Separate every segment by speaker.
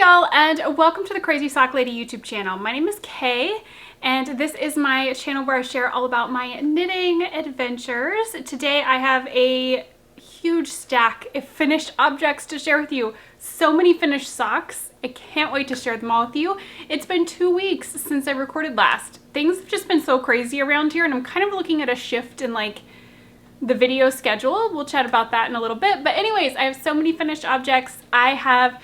Speaker 1: y'all, and welcome to the Crazy Sock Lady YouTube channel. My name is Kay, and this is my channel where I share all about my knitting adventures. Today I have a huge stack of finished objects to share with you. So many finished socks. I can't wait to share them all with you. It's been 2 weeks since I recorded last. Things have just been so crazy around here, and I'm kind of looking at a shift in like the video schedule. We'll chat about that in a little bit. But anyways, I have so many finished objects. I have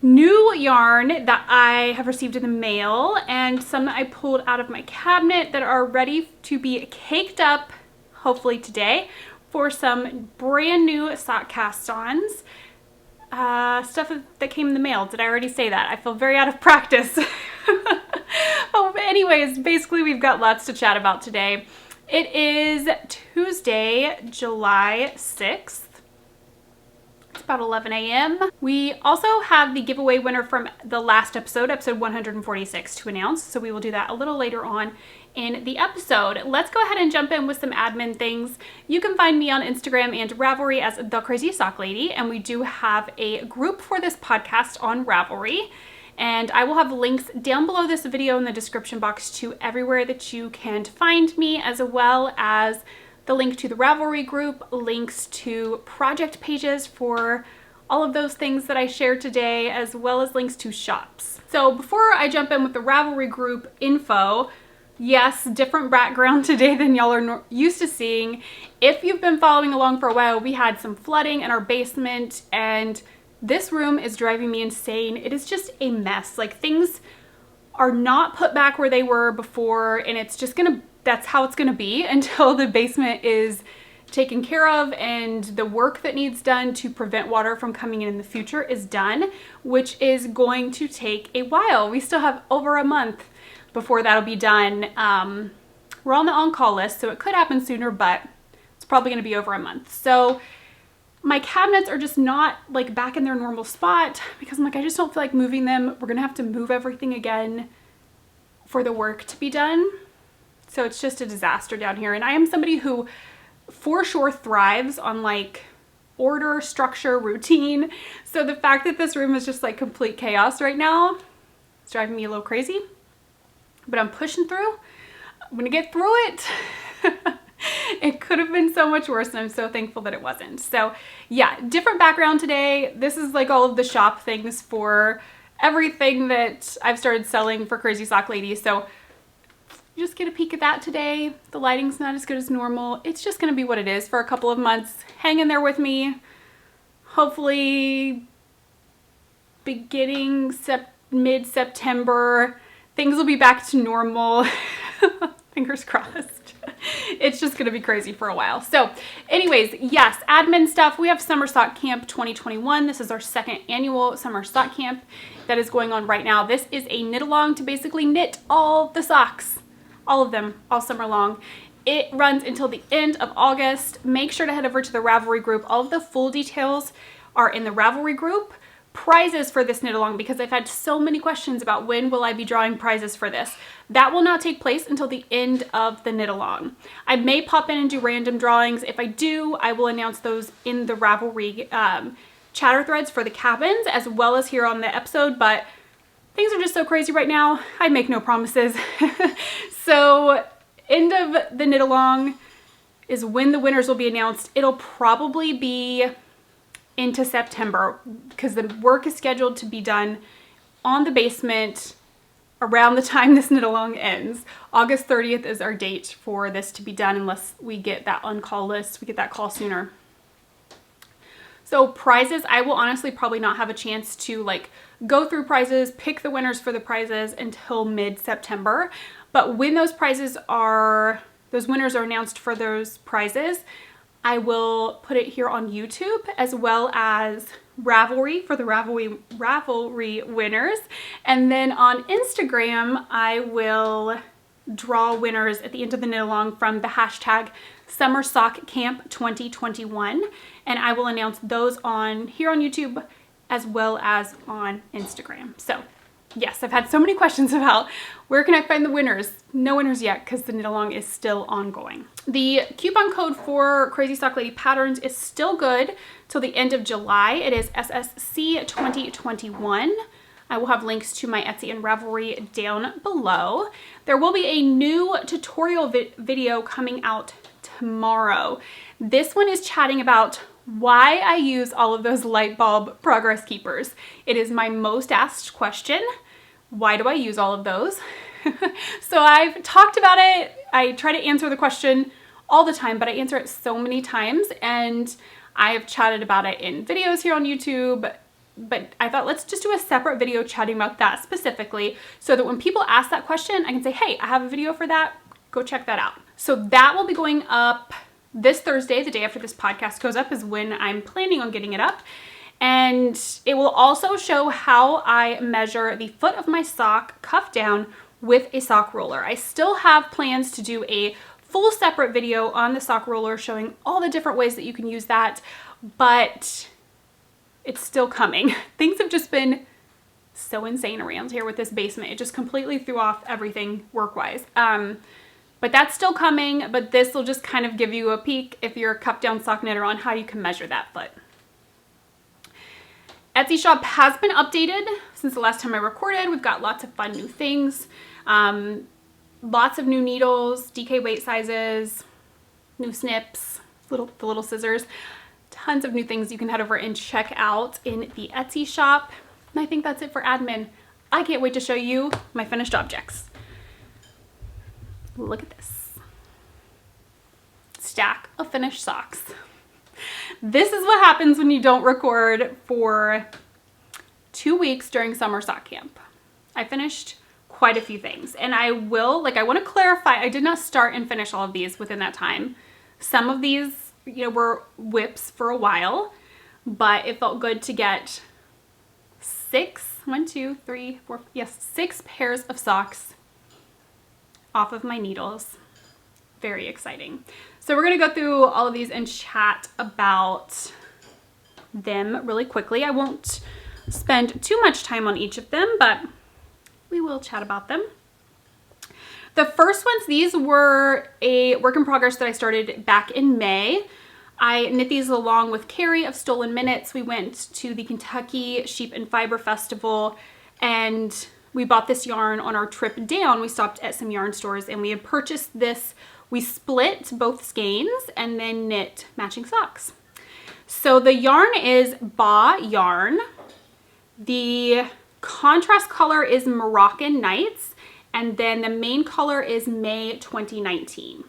Speaker 1: new yarn that I have received in the mail and some that I pulled out of my cabinet that are ready to be caked up, hopefully today, for some brand new sock cast-ons. Stuff that came in the mail. Did I already say that? I feel very out of practice. Oh, but anyways, basically we've got lots to chat about today. It is Tuesday, July 6th. It's about 11 a.m. We also have the giveaway winner from the last episode 146, to announce, so we will do that a little later on in the episode. Let's go ahead and jump in with some admin things. You can find me on Instagram and Ravelry as The Crazy Sock Lady, and we do have a group for this podcast on Ravelry. And I will have links down below this video in the description box to everywhere that you can find me, as well as the link to the Ravelry group, links to project pages for all of those things that I shared today, as well as links to shops. So before I jump in with the Ravelry group info, yes, different background today than y'all are used to seeing. If you've been following along for a while, we had some flooding in our basement, and this room is driving me insane. It is just a mess. Like, things are not put back where they were before, and it's just that's how it's gonna be until the basement is taken care of and the work that needs done to prevent water from coming in the future is done, which is going to take a while. We still have over a month before that'll be done. We're on the on-call list, so it could happen sooner, but it's probably gonna be over a month. So my cabinets are just not like back in their normal spot because I'm like, I just don't feel like moving them. We're gonna have to move everything again for the work to be done. So it's just a disaster down here. And I am somebody who for sure thrives on like order, structure, routine. So the fact that this room is just like complete chaos right now, it's driving me a little crazy, but I'm pushing through. I'm gonna get through it. It could have been so much worse, and I'm so thankful that it wasn't. So yeah, different background today. This is like all of the shop things for everything that I've started selling for Crazy Sock Lady. So you just get a peek at that today. The lighting's not as good as normal. It's just gonna be what it is for a couple of months. Hang in there with me. Hopefully beginning mid-September, things will be back to normal. Fingers crossed. It's just gonna be crazy for a while. So anyways, yes, admin stuff. We have Summer Sock Camp 2021. This is our second annual Summer Sock Camp that is going on right now. This is a knit along to basically knit all the socks, all of them, all summer long. It runs until the end of August. Make sure to head over to the Ravelry group. All of the full details are in the Ravelry group. Prizes for this knit along, because I've had so many questions about when will I be drawing prizes for this. That will not take place until the end of the knit along. I may pop in and do random drawings. If I do, I will announce those in the Ravelry chatter threads for the cabins, as well as here on the episode, but things are just so crazy right now. I make no promises. So end of the knit along is when the winners will be announced. It'll probably be into September because the work is scheduled to be done on the basement around the time this knit along ends. August 30th is our date for this to be done, unless we get that on-call list. We get that call sooner. So prizes, I will honestly probably not have a chance to like go through prizes, pick the winners for the prizes until mid-September. But when those winners are announced for those prizes, I will put it here on YouTube, as well as Ravelry for the Ravelry winners. And then on Instagram, I will draw winners at the end of the knit along from the hashtag SUMMERSOCKCAMP 2021. And I will announce those here on YouTube, as well as on Instagram. So Yes, I've had so many questions about where can I find the winners. No winners yet because the knit along is still ongoing. The coupon code for Crazy Sock Lady Patterns is still good till the end of July. It is SSC 2021. I will have links to my Etsy and Ravelry down below. There will be a new tutorial video coming out tomorrow. This one is chatting about why I use all of those light bulb progress keepers. It is my most asked question. Why do I use all of those? So I've talked about it. I try to answer the question all the time, but I answer it so many times, and I have chatted about it in videos here on YouTube, but I thought let's just do a separate video chatting about that specifically so that when people ask that question, I can say, hey, I have a video for that. Go check that out. So that will be going up this Thursday, the day after this podcast goes up, is when I'm planning on getting it up. And it will also show how I measure the foot of my sock cuff down with a sock roller. I still have plans to do a full separate video on the sock roller showing all the different ways that you can use that, but it's still coming. Things have just been so insane around here with this basement. It just completely threw off everything work-wise. But that's still coming, but this will just kind of give you a peek if you're a cuff down sock knitter on how you can measure that foot. Etsy shop has been updated since the last time I recorded. We've got lots of fun new things. Lots of new needles, DK weight sizes, new snips, the little scissors. Tons of new things you can head over and check out in the Etsy shop. And I think that's it for admin. I can't wait to show you my finished objects. Look at this stack of finished socks. This is what happens when you don't record for 2 weeks during summer sock camp. I finished quite a few things, and I want to clarify, I did not start and finish all of these within that time. Some of these, were whips for a while, but it felt good to get 6 pairs of socks off of my needles. Very exciting. So we're gonna go through all of these and chat about them really quickly. I won't spend too much time on each of them, but we will chat about them. The first ones, these were a work in progress that I started back in May. I knit these along with Carrie of Stolen Minutes. We went to the Kentucky Sheep and Fiber Festival, and we bought this yarn on our trip down. We stopped at some yarn stores and we had purchased this. We split both skeins and then knit matching socks. So the yarn is Ba yarn. The contrast color is Moroccan Nights, and then the main color is May 2019.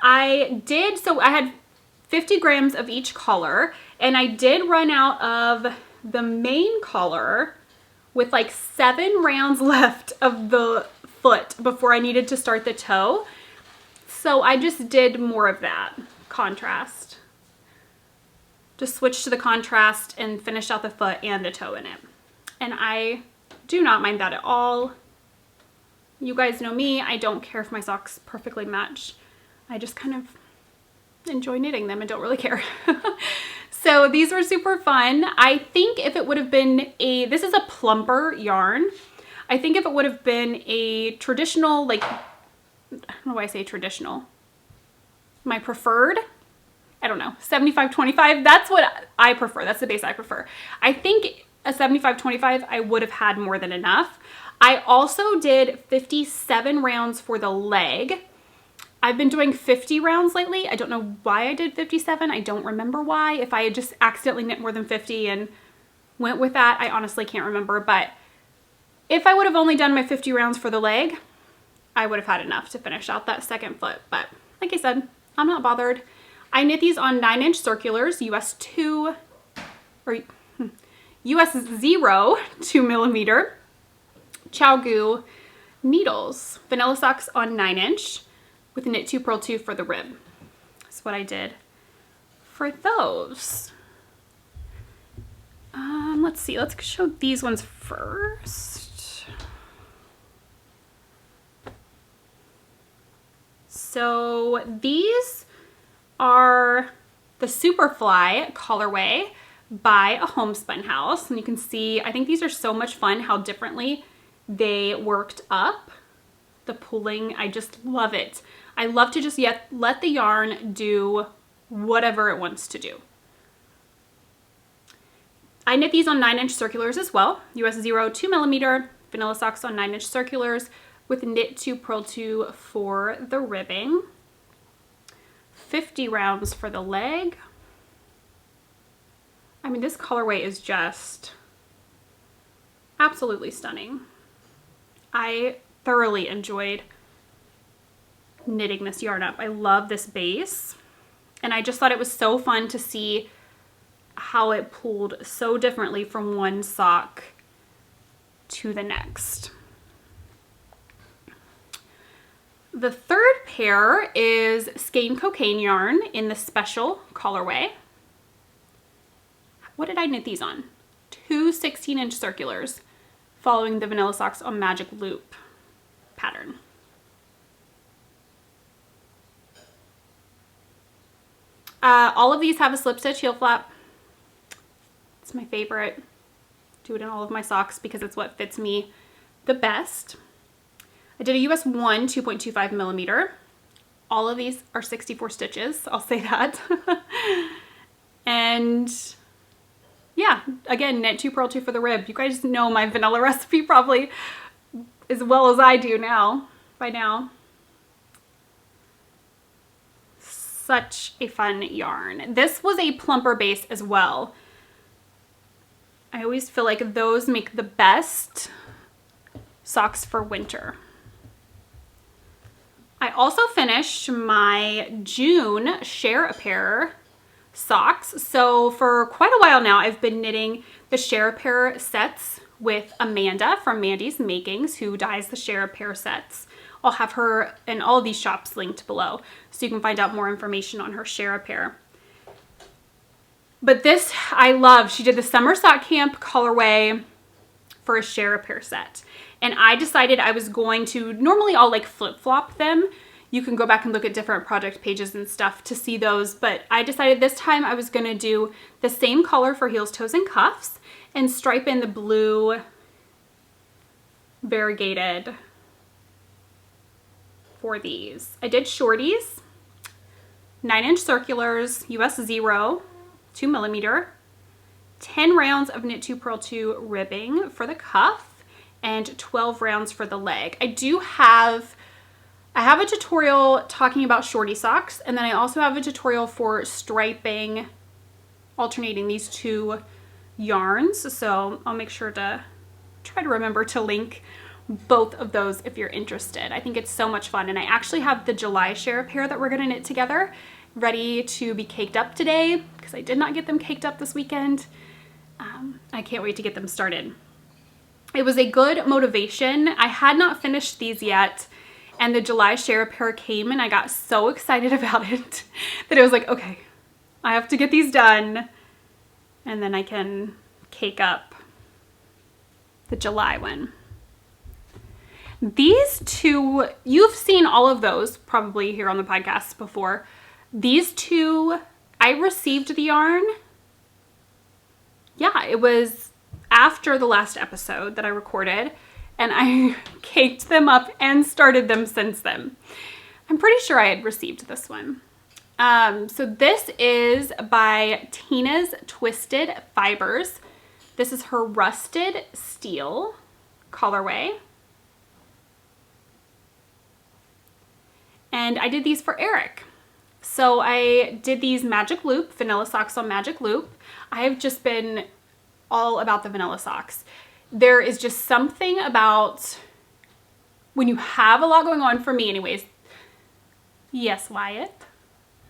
Speaker 1: I had 50 grams of each color, and I did run out of the main color with like 7 rounds left of the foot before I needed to start the toe. So I just did more of that contrast. Just switched to the contrast and finished out the foot and the toe in it. And I do not mind that at all. You guys know me, I don't care if my socks perfectly match. I just kind of enjoy knitting them and don't really care. So these were super fun. I think if it would have been this is a plumper yarn. I think if it would have been a traditional, I don't know why I say traditional. My preferred, I don't know, 75-25. That's what I prefer. That's the base I prefer. I think a 75-25, I would have had more than enough. I also did 57 rounds for the leg. I've been doing 50 rounds lately. I don't know why I did 57. I don't remember why. If I had just accidentally knit more than 50 and went with that, I honestly can't remember. But if I would have only done my 50 rounds for the leg, I would have had enough to finish out that second foot. But like I said, I'm not bothered. I knit these on 9-inch circulars, US 0 2mm ChowGoo needles. Vanilla socks on 9-inch. With knit 2 purl 2 for the rib. That's what I did for those. Let's see, let's show these ones first. So these are the Superfly colorway by a homespun house. And you can see, I think these are so much fun how differently they worked up. The pooling, I just love it. I love to just let the yarn do whatever it wants to do. I knit these on 9-inch circulars as well. US 0 2mm vanilla socks on 9-inch circulars with knit 2 purl 2 for the ribbing. 50 rounds for the leg. I mean, this colorway is just absolutely stunning. I thoroughly enjoyed knitting this yarn up. I love this base, and I just thought it was so fun to see how it pulled so differently from one sock to the next. The third pair is Skein Cocaine yarn in the special colorway. What did I knit these on? 2 16-inch circulars following the Vanilla Socks on Magic Loop pattern. All of these have a slip stitch heel flap. It's my favorite. Do it in all of my socks because it's what fits me the best. I did a US 1 2.25mm. All of these are 64 stitches, I'll say that. And yeah, again, knit 2 purl 2 for the rib. You guys know my vanilla recipe probably as well as I do now, by now. Such a fun yarn. This was a plumper base as well. I always feel like those make the best socks for winter. I also finished my June Share a Pair socks. So for quite a while now, I've been knitting the Share a Pair sets with Amanda from Mandy's Makings, who dyes the Share a Pair sets. I'll have her in all of these shops linked below, so you can find out more information on her Share a Pair. But this I love. She did the Summer Sock Camp colorway for a Share a Pair set. And I decided I was going to, normally I'll like flip-flop them. You can go back and look at different project pages and stuff to see those, but I decided this time I was gonna do the same color for heels, toes, and cuffs and stripe in the blue variegated for these. I did shorties, 9-inch circulars, US 0 2mm, 10 rounds of knit 2 purl 2 ribbing for the cuff, and 12 rounds for the leg. I have a tutorial talking about shorty socks, and then I also have a tutorial for striping, alternating these two yarns. So I'll make sure to try to remember to link both of those if you're interested. I think it's so much fun, and I actually have the July Share a Pair that we're gonna knit together ready to be caked up today because I did not get them caked up this weekend. I can't wait to get them started. It was a good motivation. I had not finished these yet, and the July Share a Pair came, and I got so excited about it that I was like, okay, I have to get these done, and then I can cake up the July one. These two, you've seen all of those probably here on the podcast before. These two, I received the yarn. Yeah, it was after the last episode that I recorded, and I caked them up and started them since then. I'm pretty sure I had received this one. So this is by Tina's Twisted Fibers. This is her Rusted Steel colorway. And I did these for Eric. So I did these Magic Loop, vanilla socks on Magic Loop. I have just been all about the vanilla socks. There is just something about when you have a lot going on, for me anyways. Yes, Wyatt?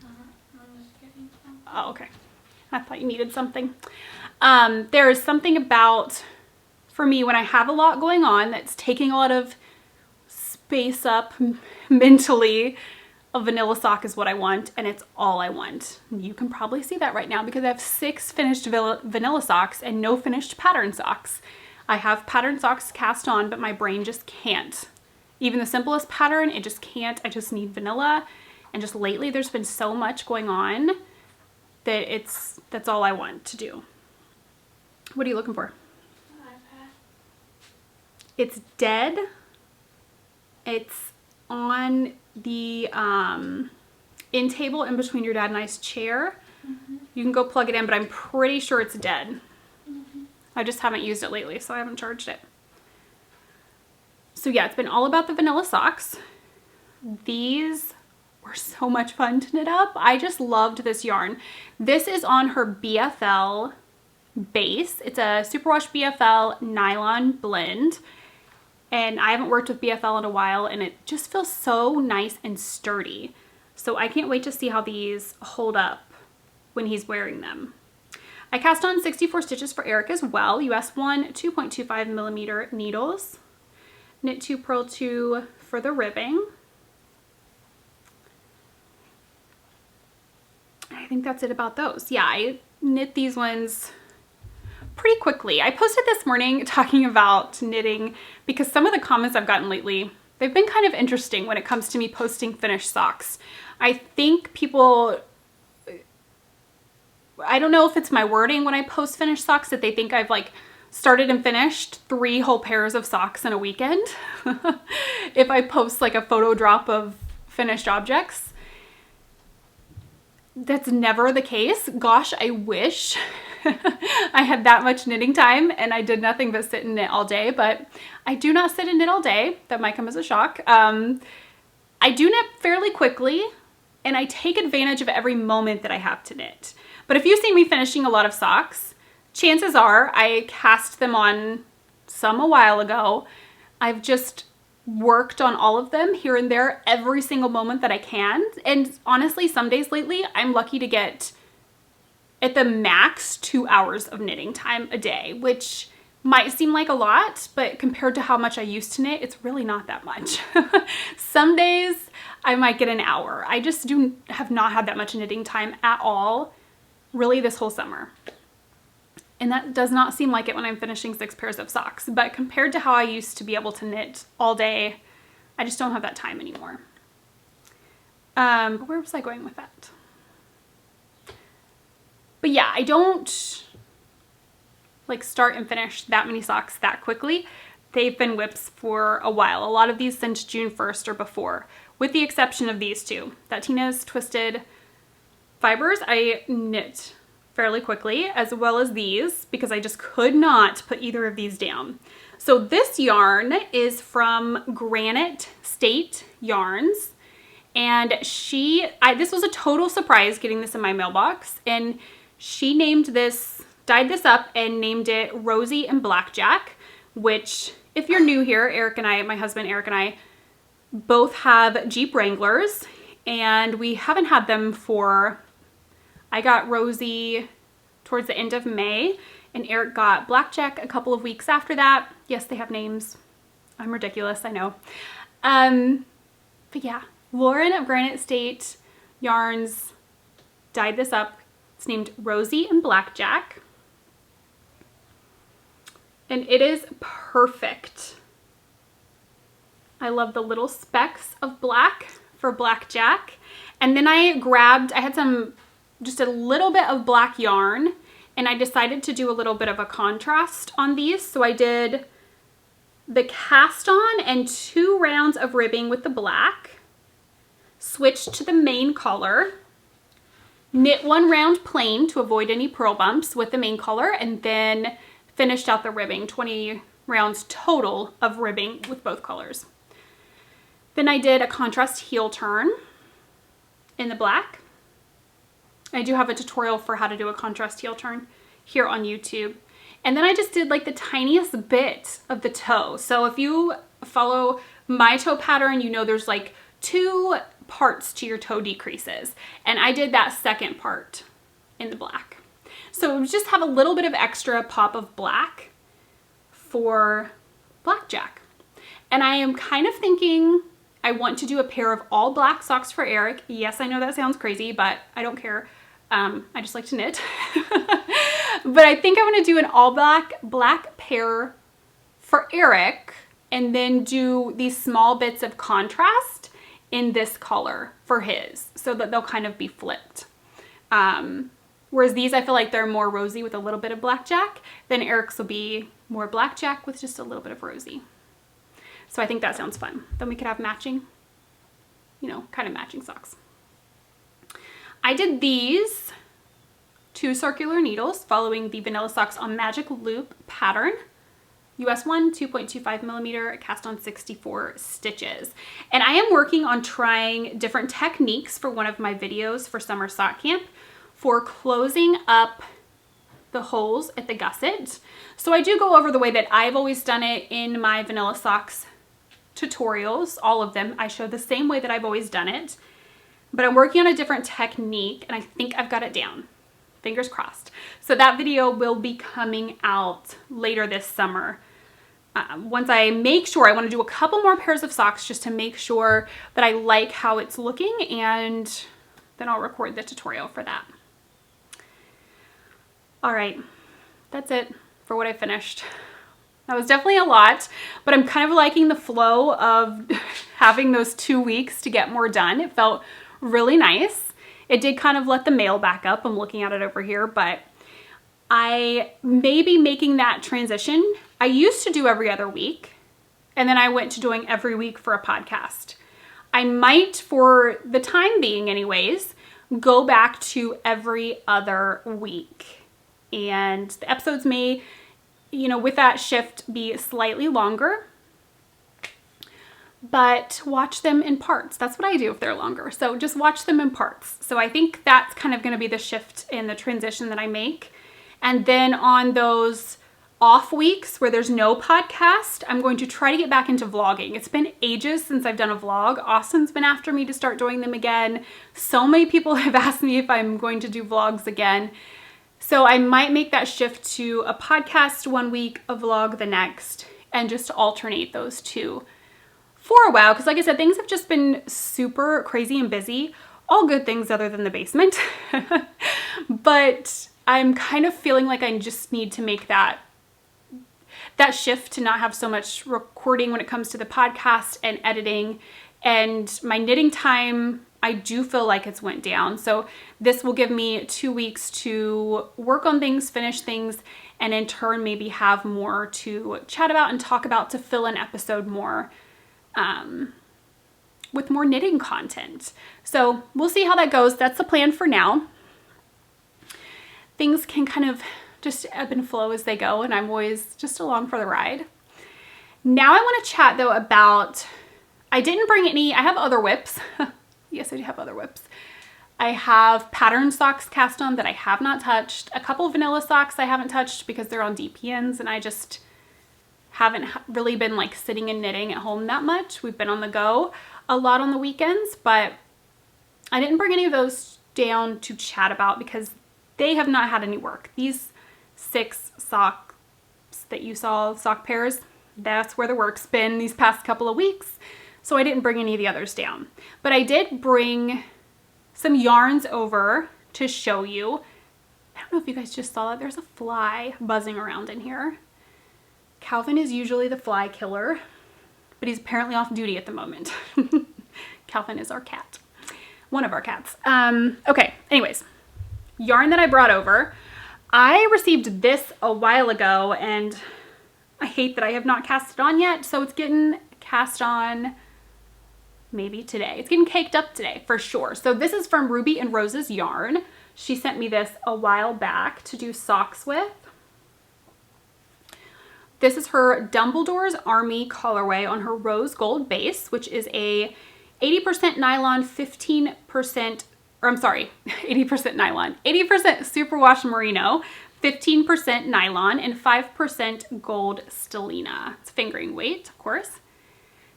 Speaker 2: I'm just getting some.
Speaker 1: Oh, okay. I thought you needed something. There is something about, for me, when I have a lot going on that's taking a lot of space up mentally, a vanilla sock is what I want, and it's all I want. You can probably see that right now because I have 6 finished vanilla socks and no finished pattern socks. I have pattern socks cast on, but my brain just can't. Even the simplest pattern, it just can't. I just need vanilla. And just lately, there's been so much going on that's all I want to do. What are you looking for?
Speaker 2: iPad.
Speaker 1: It's dead. It's on the end table in between your dad and I's chair. You can go plug it in, but I'm pretty sure it's dead. I just haven't used it lately, so I haven't charged it. So yeah, it's been all about the vanilla socks. These were so much fun to knit up. I just loved this yarn. This is on her BFL base. It's a superwash BFL nylon blend. And I haven't worked with BFL in a while, and it just feels so nice and sturdy. So I can't wait to see how these hold up when he's wearing them. I cast on 64 stitches for Eric as well. US 1 2.25 millimeter needles. Knit 2, purl 2 for the ribbing. I think that's it about those. Yeah, I knit these ones pretty quickly. I posted this morning talking about knitting because some of the comments I've gotten lately, they've been kind of interesting when it comes to me posting finished socks. I think people, I don't know if it's my wording when I post finished socks that they think I've like started and finished 3 whole pairs of socks in a weekend. If I post like a photo drop of finished objects. That's never the case. Gosh, I wish I had that much knitting time and I did nothing but sit and knit all day, but I do not sit and knit all day. That might come as a shock. I do knit fairly quickly and I take advantage of every moment that I have to knit. But if you see me finishing a lot of socks, chances are I cast them on some a while ago. I've just worked on all of them here and there every single moment that I can. And honestly, some days lately, I'm lucky to get at the max 2 hours of knitting time a day, which might seem like a lot, but compared to how much I used to knit, it's really not that much. Some days I might get an hour. I just have not had that much knitting time at all, really this whole summer. And that does not seem like it when I'm finishing 6 pairs of socks. But compared to how I used to be able to knit all day, I just don't have that time anymore. But where was I going with that? But yeah, I don't like start and finish that many socks that quickly. They've been whips for a while. A lot of these since June 1st or before, with the exception of these two. That Tina's Twisted Fibers, I knit fairly quickly, as well as these, because I just could not put either of these down. So this yarn is from Granite State Yarns, and this was a total surprise getting this in my mailbox, and she dyed this up and named it Rosie and Blackjack, which, if you're new here, my husband Eric and I both have Jeep Wranglers, and we haven't had them I got Rosie towards the end of May, and Eric got Blackjack a couple of weeks after that. Yes, they have names. I'm ridiculous, I know. But yeah, Lauren of Granite State Yarns dyed this up. It's named Rosie and Blackjack. And it is perfect. I love the little specks of black for Blackjack. And then I had just a little bit of black yarn, and I decided to do a little bit of a contrast on these. So I did the cast on and 2 rounds of ribbing with the black, switched to the main color, knit 1 round plain to avoid any purl bumps with the main color, and then finished out the ribbing, 20 rounds total of ribbing with both colors. Then I did a contrast heel turn in the black. I do have a tutorial for how to do a contrast heel turn here on YouTube. And then I just did like the tiniest bit of the toe. So if you follow my toe pattern, you know there's like 2 parts to your toe decreases. And I did that second part in the black. So just have a little bit of extra pop of black for Blackjack. And I am kind of thinking I want to do a pair of all black socks for Eric. Yes, I know that sounds crazy, but I don't care. I just like to knit. But I think I want to do an all black pair for Eric, and then do these small bits of contrast in this color for his, so that they'll kind of be flipped. Whereas these, I feel like they're more rosy with a little bit of blackjack. Then Eric's will be more blackjack with just a little bit of rosy. So I think that sounds fun. Then we could have matching, you know, kind of matching socks. I did these 2 circular needles following the Vanilla Socks on Magic Loop pattern. US 1, 2.25 millimeter, cast on 64 stitches. And I am working on trying different techniques for one of my videos for Summer Sock Camp for closing up the holes at the gusset. So I do go over the way that I've always done it in my Vanilla Socks tutorials, all of them. I show the same way that I've always done it, but I'm working on a different technique and I think I've got it down. Fingers crossed. So that video will be coming out later this summer. Once I make sure, I want to do a couple more pairs of socks just to make sure that I like how it's looking, and then I'll record the tutorial for that. All right, that's it for what I finished. That was definitely a lot, but I'm kind of liking the flow of having those 2 weeks to get more done. It felt really nice. It did kind of let the mail back up. I'm looking at it over here, but I may be making that transition. I used to do every other week, and then I went to doing every week for a podcast. I might, for the time being anyways, go back to every other week. And the episodes may, you know, with that shift be slightly longer, but watch them in parts. That's what I do if they're longer. So just watch them in parts. So I think that's kind of going to be the shift in the transition that I make. And then on those off weeks where there's no podcast, I'm going to try to get back into vlogging. It's been ages since I've done a vlog. Austin's been after me to start doing them again. So many people have asked me if I'm going to do vlogs again. So I might make that shift to a podcast 1 week, a vlog the next, and just alternate those two for a while. Because like I said, things have just been super crazy and busy. All good things other than the basement. But I'm kind of feeling like I just need to make that shift to not have so much recording when it comes to the podcast and editing. And my knitting time, I do feel like it's went down. So this will give me 2 weeks to work on things, finish things, and in turn maybe have more to chat about and talk about to fill an episode more with more knitting content. So we'll see how that goes. That's the plan for now. Things can kind of just ebb and flow as they go, and I'm always just along for the ride. Now I want to chat though about, I didn't bring any, I have other whips. Yes, I do have other whips. I have pattern socks cast on that I have not touched. A couple of vanilla socks I haven't touched because they're on DPNs and I just haven't really been like sitting and knitting at home that much. We've been on the go a lot on the weekends, but I didn't bring any of those down to chat about because they have not had any work. These 6 socks that you saw, sock pairs, that's where the work's been these past couple of weeks. So I didn't bring any of the others down. But I did bring some yarns over to show you. I don't know if you guys just saw that. There's a fly buzzing around in here. Calvin is usually the fly killer, but he's apparently off duty at the moment. Calvin is our cat. One of our cats. Okay, anyways. Yarn that I brought over. I received this a while ago and I hate that I have not cast it on yet. So it's getting cast on maybe today. It's getting caked up today for sure. So this is from Ruby and Rose's yarn. She sent me this a while back to do socks with. This is her Dumbledore's Army colorway on her rose gold base, which is a 80% nylon, 15%, or I'm sorry, 80% nylon, 80% superwash merino, 15% nylon, and 5% gold stellina. It's fingering weight, of course.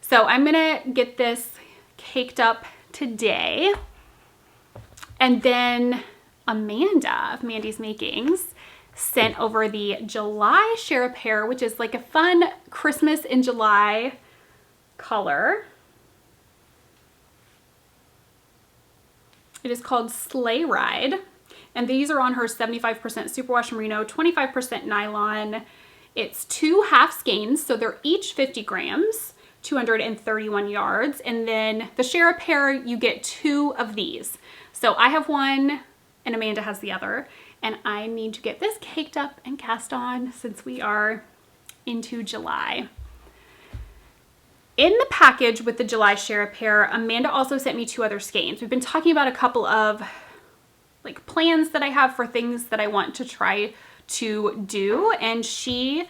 Speaker 1: So I'm gonna get this caked up today. And then Amanda of Mandy's Makings sent over the July Share a Pair, which is like a fun Christmas in July color. It is called Sleigh Ride. And these are on her 75% superwash merino, 25% nylon. It's 2 half skeins, so they're each 50 grams, 231 yards. And then the Share a Pair, you get 2 of these. So I have one and Amanda has the other. and I need to get this caked up and cast on since we are into July. In the package with the July share a pair, Amanda also sent me 2 other skeins. We've been talking about a couple of like plans that I have for things that I want to try to do, and she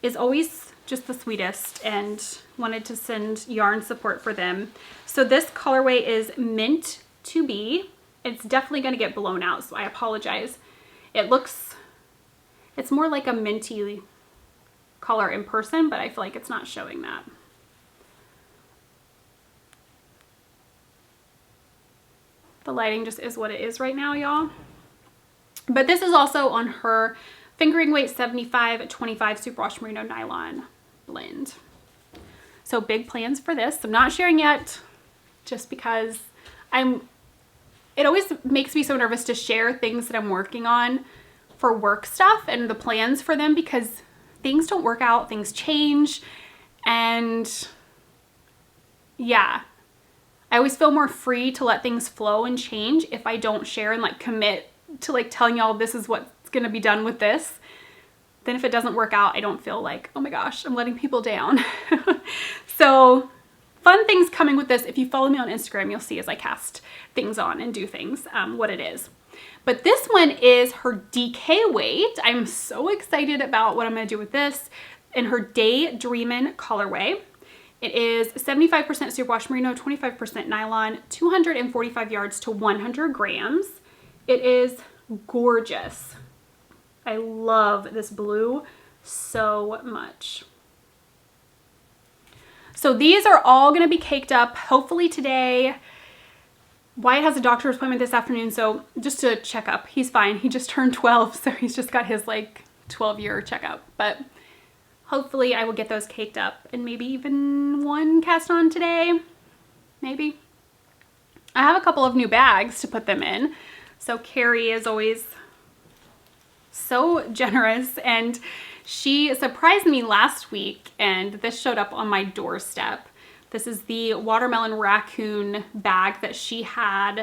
Speaker 1: is always just the sweetest and wanted to send yarn support for them. So this colorway is Mint to Be. It's definitely going to get blown out, so I apologize. It's more like a minty color in person, but I feel like it's not showing that. The lighting just is what it is right now, y'all. But this is also on her fingering weight 75-25 superwash merino nylon blend. So big plans for this. I'm not sharing yet just because it always makes me so nervous to share things that I'm working on for work stuff and the plans for them, because things don't work out, things change, and yeah. I always feel more free to let things flow and change if I don't share and like commit to like telling y'all this is what's gonna be done with this. Then if it doesn't work out, I don't feel like, oh my gosh, I'm letting people down. So fun things coming with this. If you follow me on Instagram, you'll see as I cast things on and do things, what it is. But this one is her DK weight. I'm so excited about what I'm gonna do with this in her Daydreamin' colorway. It is 75% superwash merino, 25% nylon, 245 yards to 100 grams. It is gorgeous. I love this blue so much. So these are all going to be caked up hopefully today. Wyatt has a doctor's appointment this afternoon, so just to check up. He's fine. He just turned 12, so he's just got his like 12-year checkup. But hopefully I will get those caked up and maybe even one cast on today, maybe. I have a couple of new bags to put them in. So Carrie is always so generous, and she surprised me last week and this showed up on my doorstep. This is the watermelon raccoon bag that she had.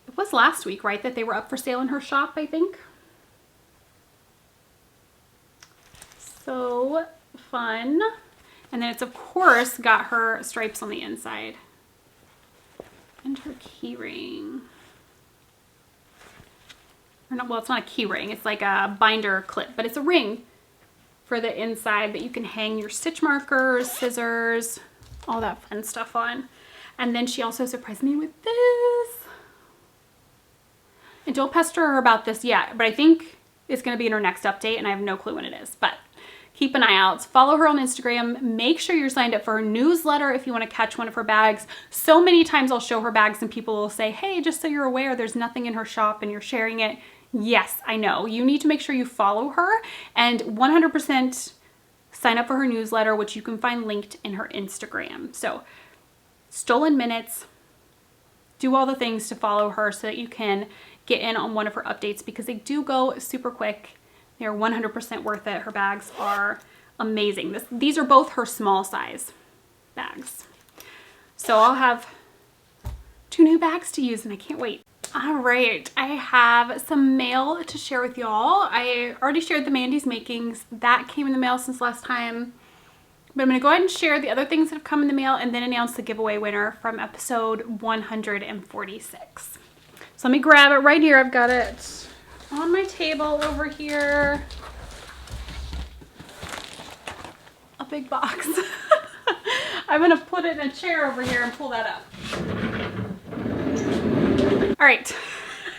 Speaker 1: It was last week, right? That they were up for sale in her shop, I think. So fun. And then it's of course got her stripes on the inside and her key ring. Or no, well, it's not a key ring, it's like a binder clip, but it's a ring for the inside that you can hang your stitch markers, scissors, all that fun stuff on. And then she also surprised me with this. And don't pester her about this yet, but I think it's going to be in her next update and I have no clue when it is, but keep an eye out. Follow her on Instagram. Make sure you're signed up for her newsletter if you want to catch one of her bags. So many times I'll show her bags and people will say, hey, just so you're aware, there's nothing in her shop and you're sharing it. Yes, I know. You need to make sure you follow her and 100% sign up for her newsletter, which you can find linked in her Instagram. So stolen minutes, do all the things to follow her so that you can get in on one of her updates, because they do go super quick. They're 100% worth it. Her bags are amazing. These are both her small size bags. So I'll have 2 new bags to use and I can't wait. All right, I have some mail to share with y'all. I already shared the Mandy's Makings. That came in the mail since last time. But I'm gonna go ahead and share the other things that have come in the mail and then announce the giveaway winner from episode 146. So let me grab it right here. I've got it on my table over here. A big box. I'm gonna put it in a chair over here and pull that up. All right,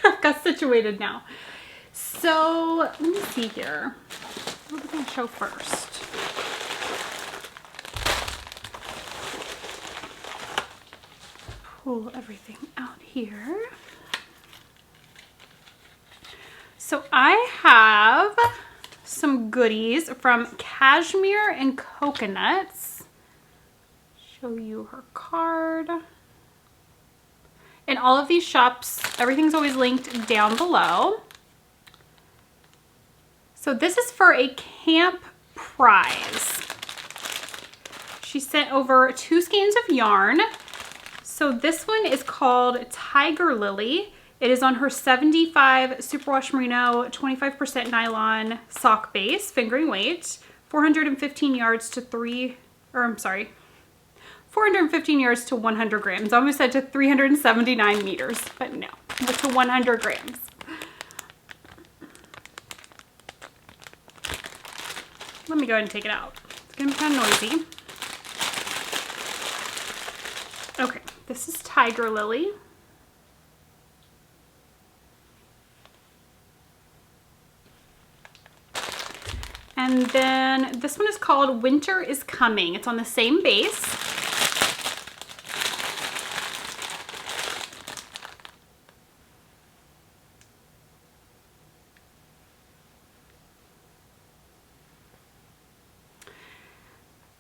Speaker 1: I've got situated now. So let me see here. What are we gonna show first? Pull everything out here. So I have some goodies from Cashmere and Coconuts. Show you her card. In all of these shops, everything's always linked down below. So this is for a camp prize. She sent over 2 skeins of yarn. So this one is called Tiger Lily. It is on her 75 Superwash Merino 25% nylon sock base, fingering weight, 415 yards to 415 yards to 100 grams. I almost said to 379 meters, but no, but to 100 grams. Let me go ahead and take it out. It's gonna be kind of noisy. Okay, this is Tiger Lily. And then this one is called Winter is Coming. It's on the same base.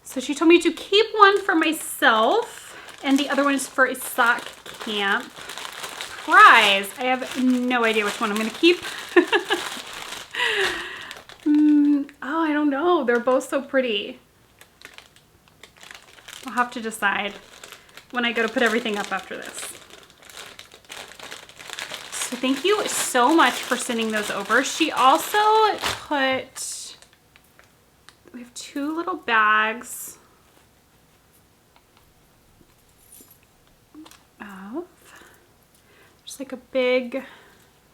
Speaker 1: So she told me to keep one for myself and the other one is for a sock camp prize. I have no idea which one I'm gonna keep. Oh, I don't know. They're both so pretty. I'll have to decide when I go to put everything up after this. So thank you so much for sending those over. She also put, we have 2 little bags of, just like a big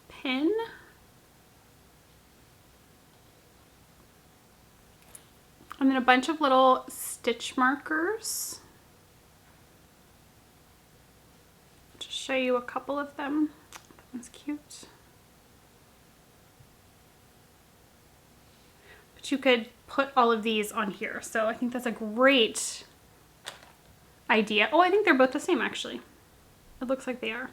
Speaker 1: pin. And then a bunch of little stitch markers. Just show you a couple of them. That one's cute. But you could put all of these on here. So I think that's a great idea. Oh, I think they're both the same actually. It looks like they are.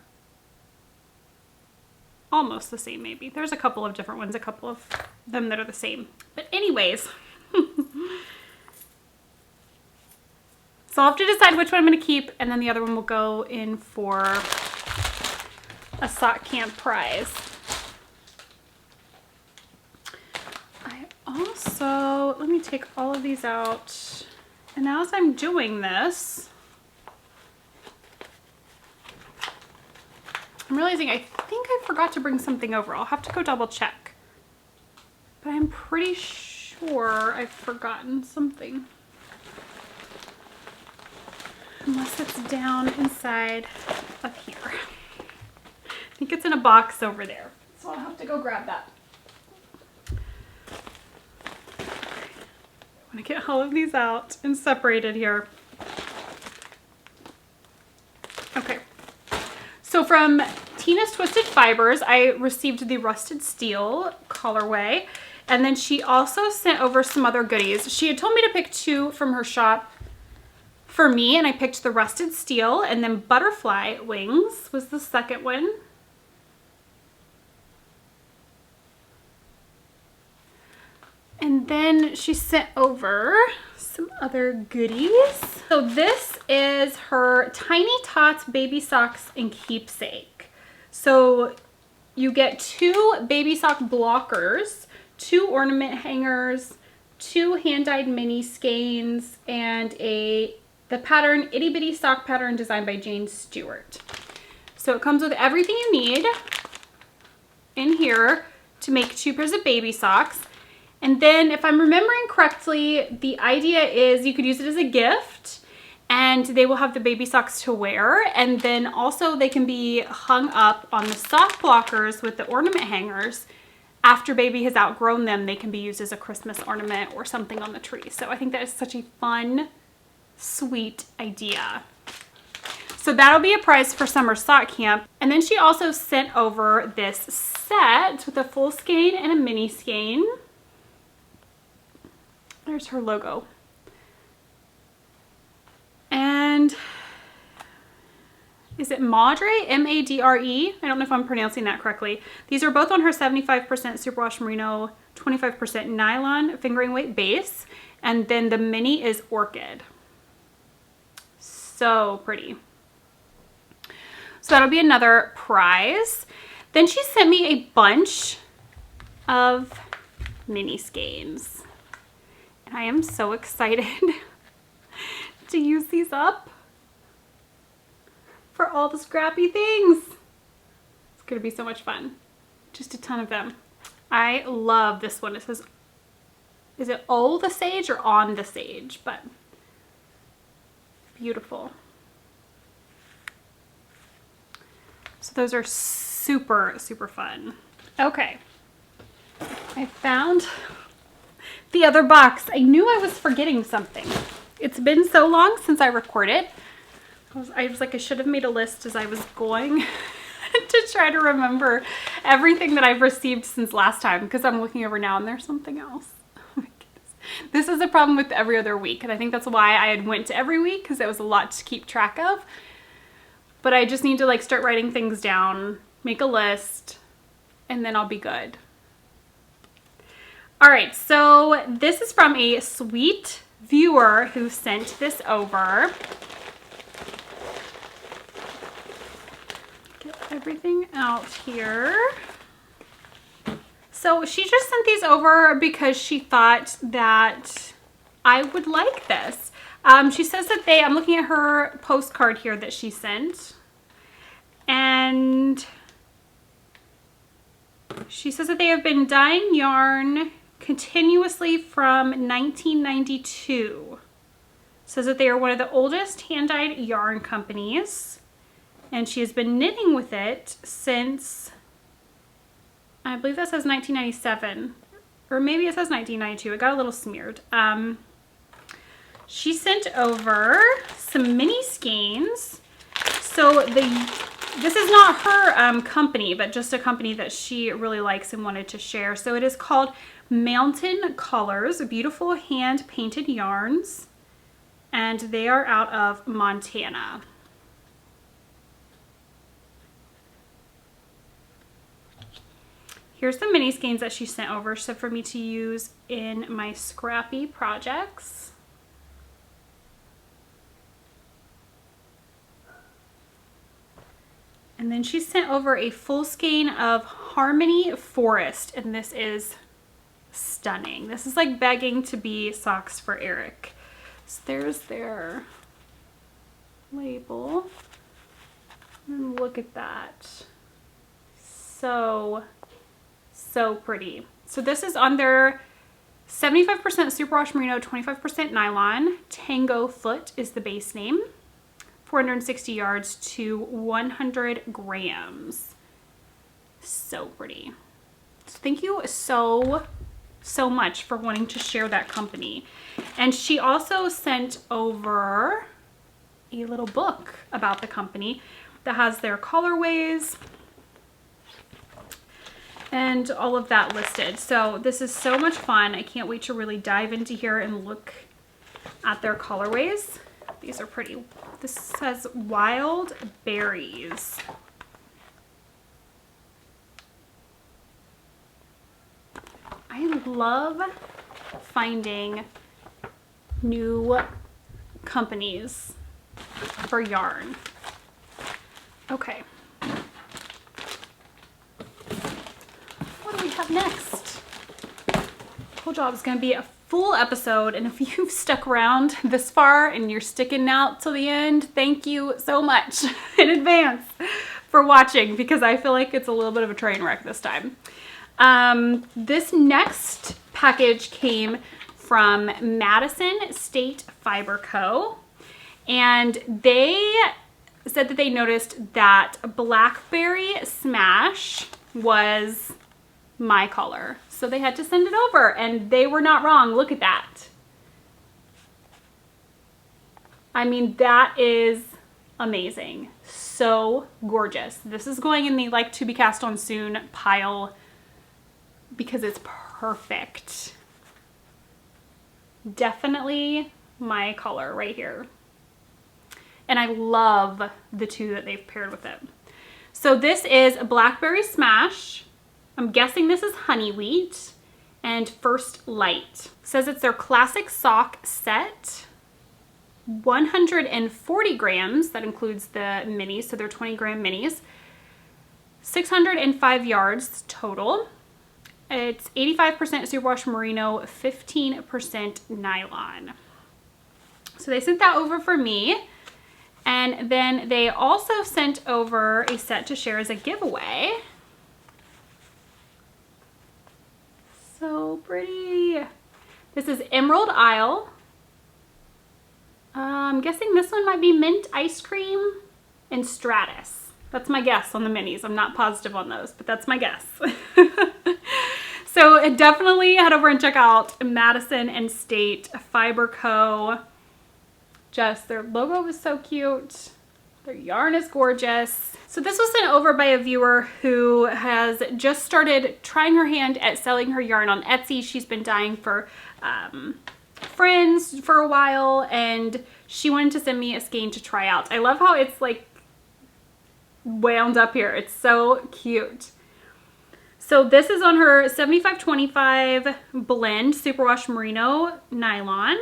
Speaker 1: Almost the same maybe. There's a couple of different ones, a couple of them that are the same. But anyways. So I'll have to decide which one I'm going to keep, and then the other one will go in for a sock camp prize. I also, let me take all of these out, and as I'm doing this, I'm realizing I think I forgot to bring something over. I'll have to go double check, but I'm pretty sure I've forgotten something. Unless it's down inside of here. I think it's in a box over there. So I'll have to go grab that. I want to get all of these out and separated here. Okay. So from Tina's Twisted Fibers, I received the Rusted Steel colorway. And then she also sent over some other goodies. She had told me to pick 2 from her shop for me, and I picked the Rusted Steel, and then Butterfly Wings was the second one. And then she sent over some other goodies. So this is her Tiny Tots Baby Socks and Keepsake. So you get 2 baby sock blockers, 2 ornament hangers, 2 hand-dyed mini skeins, and the pattern Itty Bitty Sock pattern designed by Jane Stewart. So it comes with everything you need in here to make 2 pairs of baby socks. And then if I'm remembering correctly, the idea is you could use it as a gift and they will have the baby socks to wear. And then also they can be hung up on the sock blockers with the ornament hangers. After baby has outgrown them, they can be used as a Christmas ornament or something on the tree. So I think that is such a fun, sweet idea. So that'll be a prize for Summer Sock Camp. And then she also sent over this set with a full skein and a mini skein. There's her logo. And is it Madre? M-A-D-R-E? I don't know if I'm pronouncing that correctly. These are both on her 75% Superwash Merino, 25% nylon fingering weight base. And then the mini is Orchid. So pretty. So that'll be another prize. Then she sent me a bunch of mini skeins. And I am so excited to use these up for all the scrappy things. It's gonna be so much fun. Just a ton of them. I love this one. It says, is it "Oh the Sage" or "On the Sage"? But beautiful. So those are super, super fun. Okay. I found the other box. I knew I was forgetting something. It's been so long since I recorded. I was like, I should have made a list as I was going to try to remember everything that I've received since last time, because I'm looking over now and there's something else. Oh my goodness. This is a problem with every other week, and I think that's why I had went to every week, because it was a lot to keep track of. But I just need to like start writing things down, make a list, and then I'll be good. All right, so this is from a sweet viewer who sent this over. Get everything out here. So she just sent these over because she thought that I would like this. She says that I'm looking at her postcard here that she sent, and she says that they have been dyeing yarn continuously from 1992. Says that they are one of the oldest hand-dyed yarn companies, and she has been knitting with it since, I believe that says 1997, or maybe it says 1992. It got a little smeared. She sent over some mini skeins. So this is not her company, but just a company that she really likes and wanted to share. So it is called Mountain Colors, beautiful hand painted yarns, and they are out of Montana. Here's the mini skeins that she sent over, so for me to use in my scrappy projects. And then she sent over a full skein of Harmony Forest, and this is stunning. This is like begging to be socks for Eric. So there's their label. And look at that. So pretty. So this is on their 75% superwash merino, 25% nylon. Tango Foot is the base name. 460 yards to 100 grams. So pretty. So thank you so much for wanting to share that company. And she also sent over a little book about the company that has their colorways and all of that listed. So this is so much fun. I can't wait to really dive into here and look at their colorways. These are pretty. This says Wild Berries. I love finding new companies for yarn. Okay. What do we have next? Told y'all it was gonna be a full episode, and if you've stuck around this far and you're sticking out till the end, thank you so much in advance for watching, because I feel like it's a little bit of a train wreck this time. This next package came from Madison State Fiber Co. And they said that they noticed that Blackberry Smash was my color. So they had to send it over, and they were not wrong. Look at that. I mean, that is amazing. So gorgeous. This is going in the like to be cast on soon pile because it's perfect. Definitely my color right here. And I love the two that they've paired with it. So this is a Blackberry Smash. I'm guessing this is Honey Wheat, and First Light. It says it's their classic sock set. 140 grams, that includes the minis, so they're 20 gram minis. 605 yards total. It's 85% superwash merino, 15% nylon. So they sent that over for me. And then they also sent over a set to share as a giveaway. So pretty. This is Emerald Isle. I'm guessing this one might be Mint Ice Cream and Stratus. That's my guess on the minis. I'm not positive on those, but that's my guess. So definitely head over and check out Madison and State Fiber Co. Just their logo is so cute. Their yarn is gorgeous. So this was sent over by a viewer who has just started trying her hand at selling her yarn on Etsy. She's been dyeing for friends for a while, and she wanted to send me a skein to try out. I love how it's like wound up here. It's so cute. So this is on her 75-25 blend superwash merino nylon.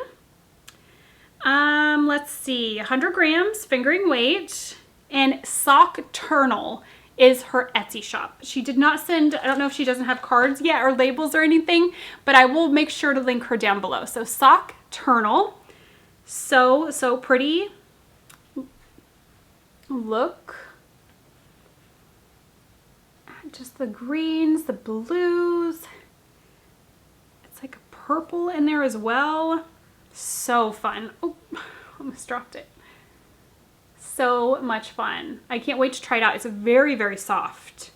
Speaker 1: Let's see, 100 grams fingering weight, and Socketernal is her Etsy shop. She did not send, I don't know if she doesn't have cards yet or labels or anything, but I will make sure to link her down below. So Socketernal, so pretty. Look. Just the greens, the blues. It's like a purple in there as well. So fun. Oh, almost dropped it. So much fun. I can't wait to try it out. It's very, very soft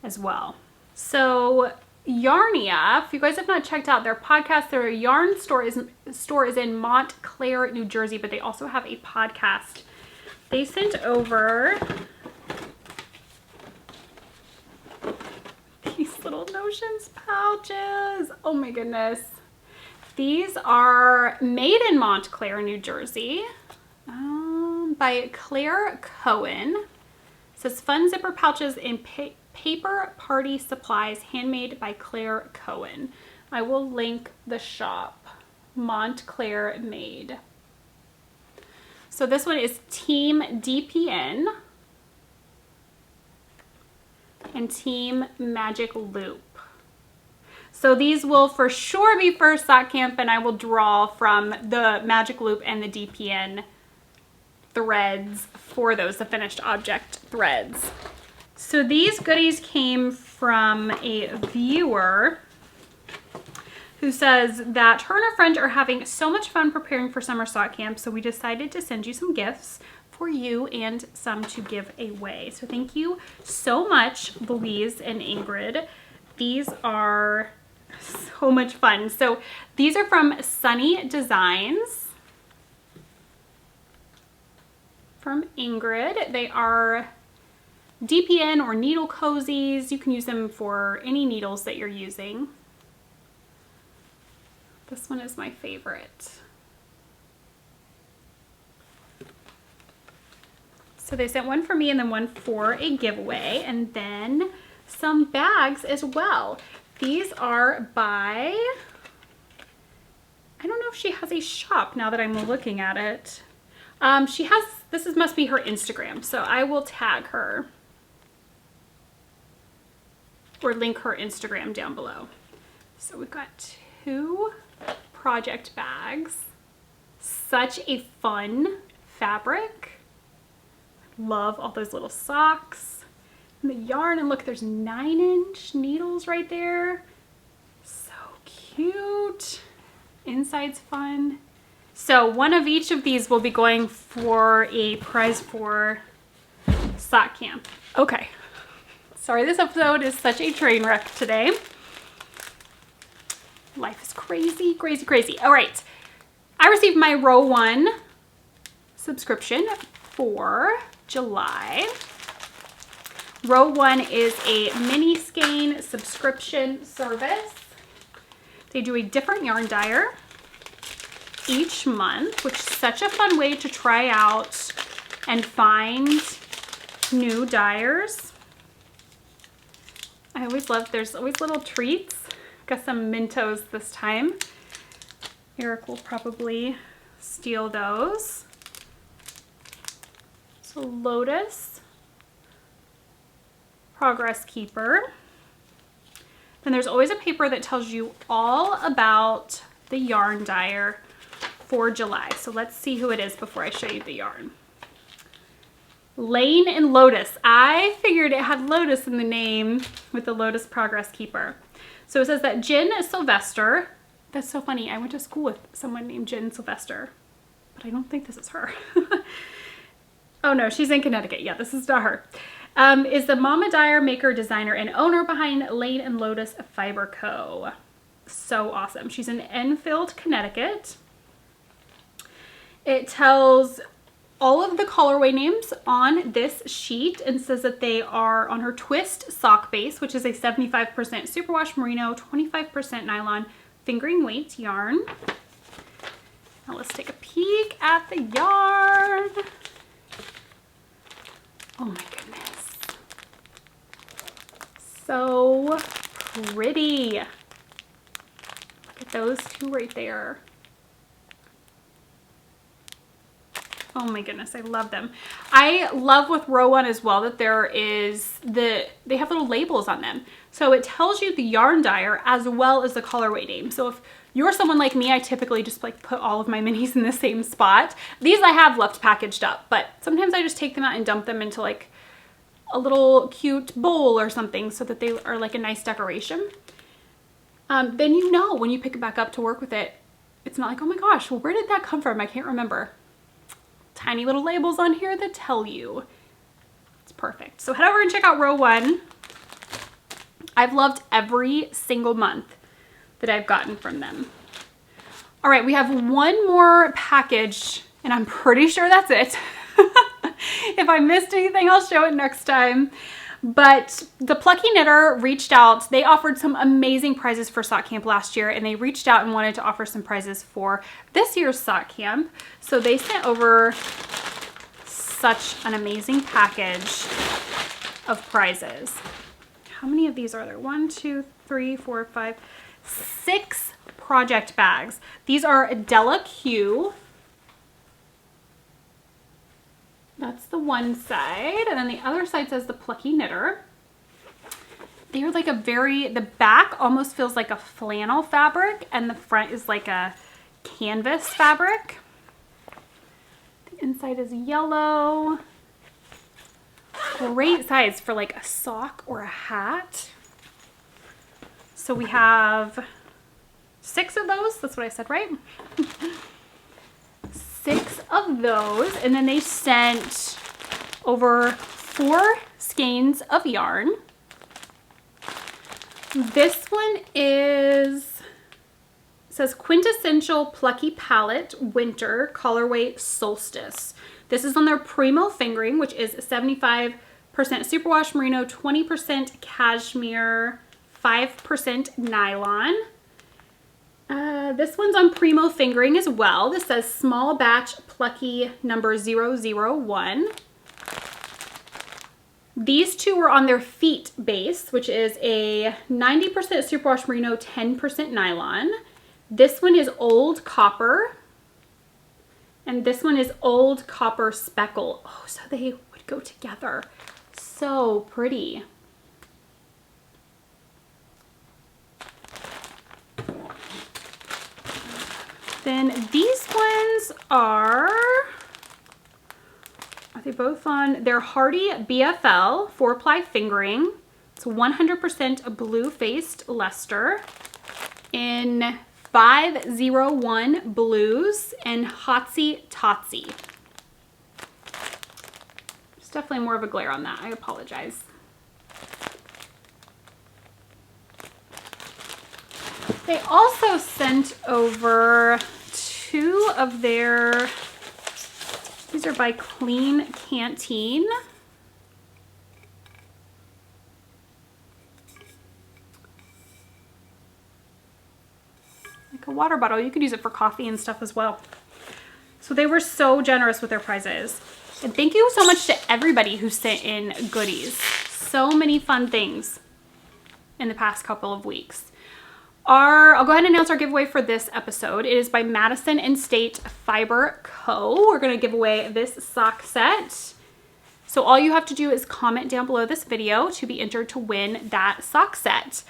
Speaker 1: as well. So Yarnia, if you guys have not checked out their podcast, their yarn store is in Montclair, New Jersey, but they also have a podcast. They sent over these little notions pouches. Oh my goodness. These are made in Montclair, New Jersey, by Claire Cohen. It says fun zipper pouches in paper party supplies, handmade by Claire Cohen. I will link the shop. Montclair Made. So this one is Team DPN and Team Magic Loop. So these will for sure be for sock camp, and I will draw from the Magic Loop and the DPN threads for those, the finished object threads. So these goodies came from a viewer who says that her and her friend are having so much fun preparing for summer sock camp, so we decided to send you some gifts for you and some to give away. So thank you so much, Louise and Ingrid. These are so much fun. So these are from Sunny Designs from Ingrid. They are DPN or needle cozies. You can use them for any needles that you're using. This one is my favorite. So they sent one for me and then one for a giveaway, and then some bags as well. These are by, I don't know if she has a shop now that I'm looking at it. She has, must be her Instagram, so I will tag her or link her Instagram down below. So we've got 2 project bags. Such a fun fabric. Love all those little socks and the yarn, and look, there's 9-inch needles right there. So cute. Inside's fun. So one of each of these will be going for a prize for sock camp. Okay. Sorry, this episode is such a train wreck today. Life is crazy, crazy, crazy. All right. I received my row 1 subscription for July. Row 1 is a mini skein subscription service. They do a different yarn dyer each month, which is such a fun way to try out and find new dyers. I always love, there's always little treats. Got some Mentos this time. Eric will probably steal those. So Lotus, Progress Keeper. And there's always a paper that tells you all about the yarn dyer for July. So let's see who it is before I show you the yarn. Lane and Lotus. I figured it had Lotus in the name with the Lotus Progress Keeper. So it says that Jen Sylvester, that's so funny. I went to school with someone named Jen Sylvester, but I don't think this is her. Oh no, she's in Connecticut. Yeah, this is not her. Is the Mama Dyer maker, designer, and owner behind Lane and Lotus Fiber Co. So awesome. She's in Enfield, Connecticut. It tells all of the colorway names on this sheet and says that they are on her twist sock base, which is a 75% superwash merino, 25% nylon fingering weight yarn. Now let's take a peek at the yarn. Oh my goodness. So pretty. Look at those two right there. Oh my goodness, I love them. I love with row one as well that they have little labels on them. So it tells you the yarn dyer as well as the colorway name. So if you're someone like me, I typically just like put all of my minis in the same spot. These I have left packaged up, but sometimes I just take them out and dump them into like a little cute bowl or something so that they are like a nice decoration. Then you know when you pick it back up to work with it, it's not like, oh my gosh, well, where did that come from? I can't remember. Tiny little labels on here that tell you. It's perfect. So head over and check out row one. I've loved every single month that I've gotten from them. All right, we have one more package and I'm pretty sure that's it. If I missed anything, I'll show it next time. But the Plucky Knitter reached out. They offered some amazing prizes for Sock Camp last year, and they reached out and wanted to offer some prizes for this year's Sock Camp. So they sent over such an amazing package of prizes. How many of these are there? 1, 2, 3, 4, 5, 6 project bags. These are Della Q. That's the one side, and then the other side says the Plucky Knitter. They're like the back almost feels like a flannel fabric, and the front is like a canvas fabric. The inside is yellow. Great size for like a sock or a hat. So we have 6 of those. That's what I said, right? 6 of those, and then they sent over 4 skeins of yarn. This one says Quintessential Plucky Palette Winter Colorway Solstice. This is on their Primo fingering, which is 75% superwash merino, 20% cashmere, 5% nylon. This one's on Primo fingering as well. This says Small Batch Plucky number 001. These two were on their feet base, which is a 90% superwash merino, 10% nylon. This one is Old Copper. And this one is Old Copper Speckle. Oh, so they would go together. So pretty. Then these ones are they both on their Hardy BFL 4-ply fingering. It's 100% blue-faced Leicester in 501 blues and Hotsy Totsy. There's definitely more of a glare on that. I apologize. They also sent over 2 of their, these are by Clean Canteen. Like a water bottle. You could use it for coffee and stuff as well. So they were so generous with their prizes. And thank you so much to everybody who sent in goodies. So many fun things in the past couple of weeks. I'll go ahead and announce our giveaway for this episode. It is by Madison and State Fiber Co. We're going to give away this sock set. So all you have to do is comment down below this video to be entered to win that sock set.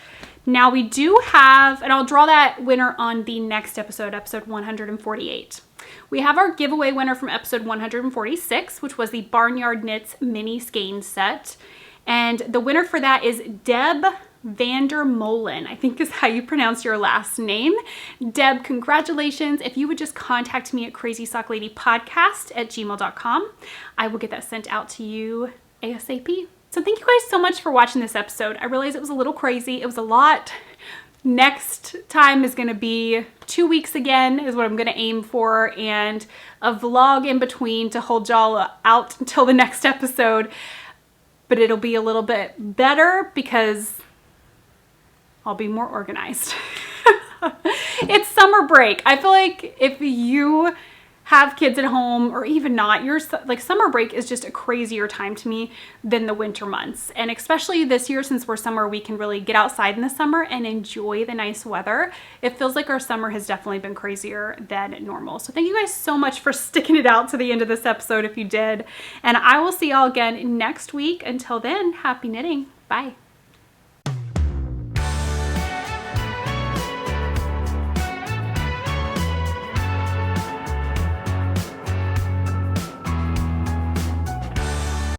Speaker 1: Now we do have, and I'll draw that winner on the next episode, episode 148. We have our giveaway winner from episode 146, which was the Barnyard Knits mini skein set. And the winner for that is Deb Vandermolen, I think is how you pronounce your last name. Deb, congratulations. If you would just contact me at crazysockladypodcast@gmail.com, I will get that sent out to you ASAP. So thank you guys so much for watching this episode. I realized it was a little crazy. It was a lot. Next time is going to be 2 weeks again is what I'm going to aim for, and a vlog in between to hold y'all out until the next episode. But it'll be a little bit better because I'll be more organized. It's summer break. I feel like if you have kids at home or even not, like summer break is just a crazier time to me than the winter months. And especially this year, since we're summer, we can really get outside in the summer and enjoy the nice weather. It feels like our summer has definitely been crazier than normal. So thank you guys so much for sticking it out to the end of this episode if you did. And I will see y'all again next week. Until then, happy knitting. Bye.